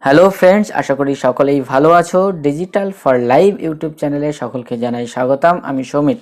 Hello friends, আশা করি সকলেই ভালো আছো। ডিজিটাল ফর লাইভ ইউটিউব চ্যানেলে সকলকে জানাই স্বাগতম। আমি সমীর।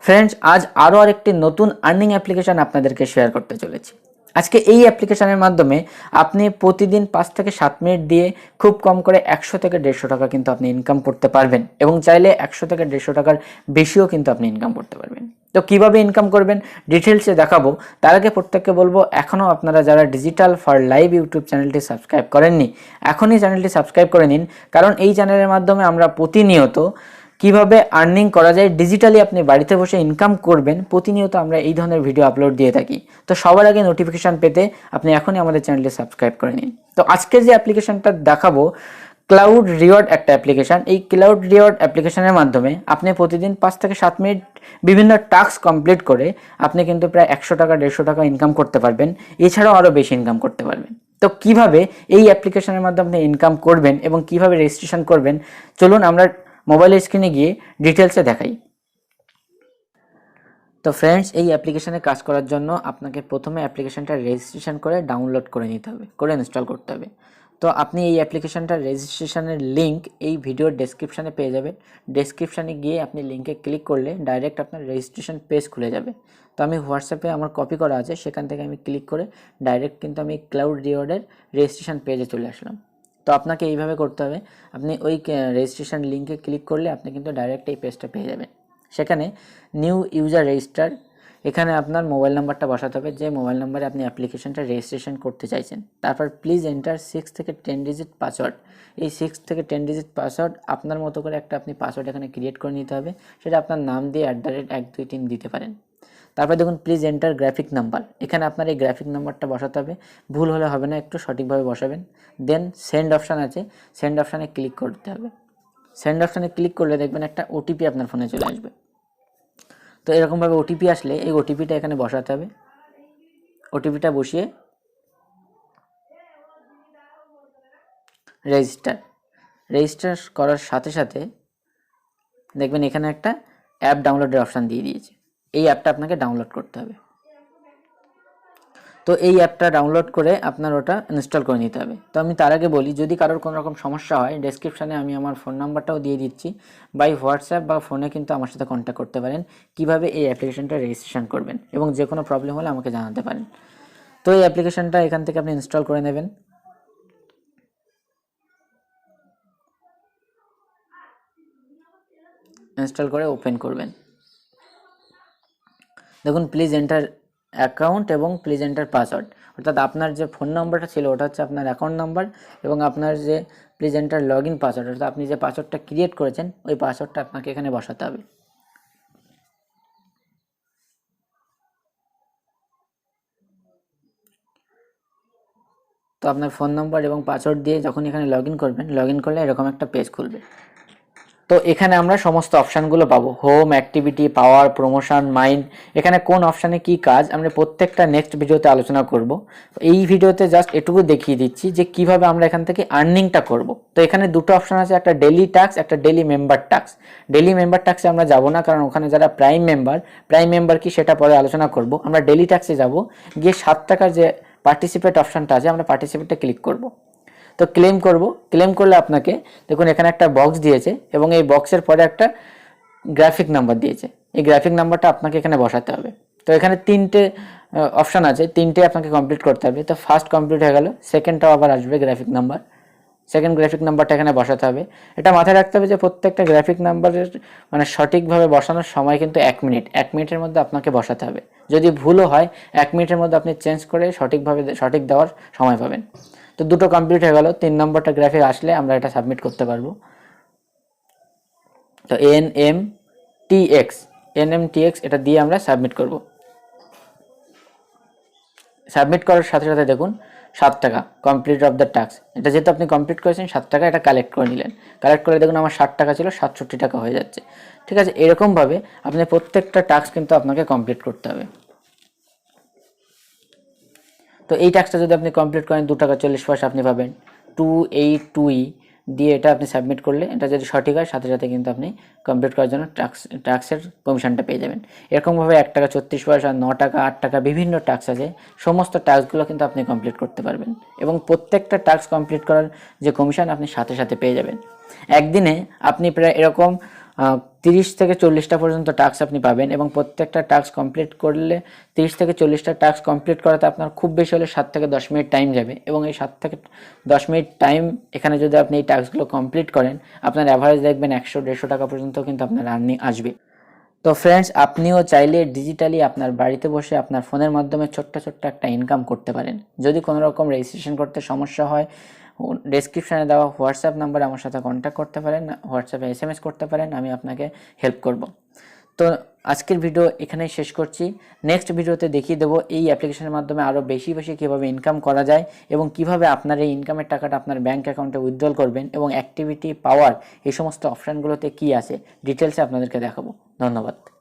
ফ্রেন্ডস, আজ আরও আরেকটি নতুন আর্নিং অ্যাপ্লিকেশান আপনাদেরকে শেয়ার করতে চলেছি। আজকে এই অ্যাপ্লিকেশানের মাধ্যমে আপনি প্রতিদিন 5 থেকে 7 মিনিট দিয়ে খুব কম করে 100 থেকে 150 টাকা কিন্তু আপনি ইনকাম করতে পারবেন, এবং চাইলে 100 থেকে 150 টাকার বেশিও কিন্তু আপনি ইনকাম করতে পারবেন। তো কিভাবে ইনকাম করবেন ডিটেলসে দেখাবো। তার আগে প্রত্যেককে বলবো, এখনও আপনারা যারা ডিজিটাল ফর লাইভ ইউটিউব চ্যানেলটি সাবস্ক্রাইব করেননি, এখনই চ্যানেলটি সাবস্ক্রাইব করে নিন। কারণ এই চ্যানেলের মাধ্যমে আমরা প্রতিনিয়ত কিভাবে আর্নিং করা যায়, ডিজিটালি আপনি বাড়িতে বসে ইনকাম করবেন, প্রতিনিয়ত আমরা এই ধরনের ভিডিও আপলোড দিয়ে থাকি। তো সবার আগে নোটিফিকেশান পেতে আপনি এখনই আমাদের চ্যানেলটি সাবস্ক্রাইব করে নিন। তো আজকের যে অ্যাপ্লিকেশানটা দেখাবো, ক্লাউড রিওয়ার্ড একটা অ্যাপ্লিকেশান। এই ক্লাউড রিওয়ার্ড অ্যাপ্লিকেশানের মাধ্যমে আপনি প্রতিদিন 5 থেকে 7 মিনিট বিভিন্ন টাস্ক কমপ্লিট করে আপনি কিন্তু প্রায় 100 টাকা 150 টাকা ইনকাম করতে পারবেন। এছাড়াও আরও বেশি ইনকাম করতে পারবেন। তো কিভাবে এই অ্যাপ্লিকেশনের মাধ্যমে আপনি ইনকাম করবেন এবং কিভাবে রেজিস্ট্রেশন করবেন, চলুন আমরা মোবাইলের স্ক্রিনে গিয়ে ডিটেলসে দেখাই। তো ফ্রেন্ডস, এই অ্যাপ্লিকেশানে কাজ করার জন্য আপনাকে প্রথমে অ্যাপ্লিকেশানটা রেজিস্ট্রেশন করে ডাউনলোড করে নিতে হবে, করে ইনস্টল করতে হবে। তো আপনি এই অ্যাপ্লিকেশানটার রেজিস্ট্রেশনের লিঙ্ক এই ভিডিওর ডেসক্রিপশানে পেয়ে যাবেন। ডেসক্রিপশানে গিয়ে আপনি লিঙ্কে ক্লিক করলে ডাইরেক্ট আপনার রেজিস্ট্রেশন পেজ খুলে যাবে। তো আমি হোয়াটসঅ্যাপে আমার কপি করা আছে, সেখান থেকে আমি ক্লিক করে ডাইরেক্ট কিন্তু আমি ক্লাউড রিওয়ার্ডের রেজিস্ট্রেশন পেজে চলে আসলাম। তো আপনাকে এইভাবে করতে হবে। আপনি ওই রেজিস্ট্রেশন লিঙ্কে ক্লিক করলে আপনি কিন্তু ডাইরেক্ট এই পেজটা পেয়ে যাবেন। সেখানে নিউ ইউজার রেজিস্টার, এখানে আপনার মোবাইল নাম্বারটা বসাতে হবে, যে মোবাইল নাম্বারে আপনি অ্যাপ্লিকেশনটা রেজিস্ট্রেশন করতে চাইছেন। তারপর প্লিজ এন্টার 6 থেকে 10 ডিজিট পাসওয়ার্ড। এই 6 থেকে 10 ডিজিট পাসওয়ার্ড আপনার মতো করে একটা আপনি পাসওয়ার্ড এখানে ক্রিয়েট করে নিতে হবে। সেটা আপনার নাম দিয়ে @123 দিতে পারেন। তারপর দেখুন প্লিজ এন্টার গ্রাফিক নাম্বার, এখানে আপনার এই গ্রাফিক নাম্বারটা বসাতে হবে। ভুল হলে হবে না, একটু সঠিকভাবে বসাবেন। দেন সেন্ড অপশান আছে, সেন্ড অপশানে ক্লিক করতে হবে। সেন্ড অপশানে ক্লিক করলে দেখবেন একটা ওটিপি আপনার ফোনে চলে আসবে। তো এরকমভাবে ওটিপি আসলে এই ওটিপিটা এখানে বসাতে হবে। ওটিপিটা বসিয়ে রেজিস্টার করার সাথে সাথে দেখবেন এখানে একটা অ্যাপ ডাউনলোডের অপশান দিয়ে দিয়েছে। এই অ্যাপটা আপনাকে ডাউনলোড করতে হবে। তো এই অ্যাপটা ডাউনলোড করে আপনার ওটা ইনস্টল করে নিতে হবে। তো আমি তার আগে বলি, যদি কারোর কোনো রকম সমস্যা হয়, ডেসক্রিপশানে আমি আমার ফোন নাম্বারটাও দিয়ে দিচ্ছি। বাই হোয়াটসঅ্যাপ বা ফোনে কিন্তু আমার সাথে কন্ট্যাক্ট করতে পারেন কিভাবে এই অ্যাপ্লিকেশনটা রেজিস্ট্রেশন করবেন, এবং যে কোনো প্রবলেম হলে আমাকে জানাতে পারেন। তো এই অ্যাপ্লিকেশনটা এখান থেকে আপনি ইনস্টল করে নেবেন। ইনস্টল করে ওপেন করবেন। দেখুন প্লিজ এন্টার অ্যাকাউন্ট এবং প্লিজ এন্টার পাসওয়ার্ড, অর্থাৎ আপনার যে ফোন নাম্বারটা ছিল ওটা হচ্ছে আপনার অ্যাকাউন্ট নাম্বার, এবং আপনার যে please enter log in password, অর্থাৎ আপনি যে পাসওয়ার্ডটা ক্রিয়েট করেছেন ওই পাসওয়ার্ডটা আপনাকে এখানে বসাতে হবে। তো আপনার ফোন নাম্বার এবং পাসওয়ার্ড দিয়ে যখন এখানে লগ ইন করবেন, লগ ইন করলে এরকম একটা পেজ খুলবে। তো এখানে আমরা সমস্ত অপশানগুলো পাবো, হোম, অ্যাক্টিভিটি, পাওয়ার, প্রমোশন, মাইন্ড। এখানে কোন অপশানে কি কাজ আমরা প্রত্যেকটা নেক্সট ভিডিওতে আলোচনা করব। এই ভিডিওতে জাস্ট এটুকু দেখিয়ে দিচ্ছি যে কিভাবে আমরা এখান থেকে আর্নিংটা করব। তো এখানে দুটো অপশান আছে, একটা ডেলি টাস্ক, একটা daily member task. Daily member টাস্কে আমরা যাব না, কারণ ওখানে যারা প্রাইম মেম্বার কি সেটা পরে আলোচনা করব। আমরা ডেলি টাস্কে যাব, গিয়ে 7 টাকার যে পার্টিসিপেট অপশানটা আছে আমরা পার্টিসিপেটটা ক্লিক করব। তো ক্লেম করলে আপনাকে দেখুন এখানে একটা বক্স দিয়েছে, এবং এই বক্সের পরে একটা গ্রাফিক নাম্বার দিয়েছে। এই গ্রাফিক নাম্বারটা আপনাকে এখানে বসাতে হবে। তো এখানে 3টে অপশান আছে, 3টে আপনাকে কমপ্লিট করতে হবে। তো ফার্স্ট কমপ্লিট হয়ে গেল, সেকেন্ডটাও আবার আসবে গ্রাফিক নাম্বার। সেকেন্ড গ্রাফিক নাম্বারটা এখানে বসাতে হবে। এটা মাথায় রাখতে হবে যে প্রত্যেকটা গ্রাফিক নাম্বারের মানে সঠিকভাবে বসানোর সময় কিন্তু 1 মিনিট, 1 মিনিটের মধ্যে আপনাকে বসাতে হবে। যদি ভুলও হয় 1 মিনিটের মধ্যে আপনি চেঞ্জ করে সঠিক দেওয়ার সময় পাবেন। তো দুটো কমপ্লিট হয়ে গেল, 3 নম্বরটা গ্রাফিক আসলে আমরা এটা সাবমিট করতে পারবো। তো NMTX এটা দিয়ে আমরা সাবমিট করব। সাবমিট করার সাথে সাথে দেখুন 7 টাকা কমপ্লিট অফ দ্য টাস্ক, এটা যেহেতু আপনি কমপ্লিট করেছেন 7 টাকা এটা কালেক্ট করে নিলেন। কালেক্ট করে দেখুন আমার 60 টাকা ছিল 67 টাকা হয়ে যাচ্ছে। ঠিক আছে, এরকমভাবে আপনি প্রত্যেকটা টাস্ক কিন্তু আপনাকে কমপ্লিট করতে হবে। তো এই টাস্কটা যদি আপনি কমপ্লিট করেন 2 টাকা 40 পয়সা আপনি পাবেন। 282E দিয়ে এটা আপনি সাবমিট করলে এটা যদি সঠিক হয় সাথে সাথে কিন্তু আপনি কমপ্লিট করার জন্য ট্যাক্সের কমিশনটা পেয়ে যাবেন। এরকমভাবে 1 টাকা 36 পয়সা, 9 টাকা, 8 টাকা বিভিন্ন ট্যাক্স আছে, সমস্ত ট্যাক্সগুলো কিন্তু আপনি কমপ্লিট করতে পারবেন এবং প্রত্যেকটা ট্যাক্স কমপ্লিট করার যে কমিশন আপনি সাথে সাথে পেয়ে যাবেন। একদিনে আপনি প্রায় এরকম 30 থেকে 40টা পর্যন্ত টাস্ক আপনি পাবেন এবং প্রত্যেকটা টাস্ক কমপ্লিট করলে 30 থেকে 40টা টাস্ক কমপ্লিট করাতে আপনার খুব বেশি হলে 7 থেকে 10 মিনিট টাইম যাবে এবং এই 7 থেকে 10 মিনিট টাইম এখানে যদি আপনি এই টাস্কগুলো কমপ্লিট করেন আপনার অ্যাভারেজ দেখবেন 100-150 টাকা পর্যন্ত কিন্তু আপনার আর্নিং আসবে। তো ফ্রেন্ডস, আপনিও চাইলে ডিজিটালি আপনার বাড়িতে বসে আপনার ফোনের মাধ্যমে ছোট্ট ছোট্ট একটা ইনকাম করতে পারেন। যদি কোনো রকম রেজিস্ট্রেশন করতে সমস্যা হয়, ডেসক্রিপশানে দেওয়া হোয়াটসঅ্যাপ নাম্বারে আমার সাথে কন্ট্যাক্ট করতে পারেন, হোয়াটসঅ্যাপে SMS করতে পারেন, আমি আপনাকে হেল্প করব। তো আজকের ভিডিও এখানেই শেষ করছি। নেক্সট ভিডিওতে দেখিয়ে দেবো এই অ্যাপ্লিকেশনের মাধ্যমে আরও বেশি বেশি কীভাবে ইনকাম করা যায় এবং কিভাবে আপনার এই ইনকামের টাকাটা আপনার ব্যাঙ্ক অ্যাকাউন্টে উইথড্রল করবেন এবং অ্যাক্টিভিটি পাওয়ার এই সমস্ত অপশানগুলোতে কী আছে ডিটেলসে আপনাদেরকে দেখাবো। ধন্যবাদ।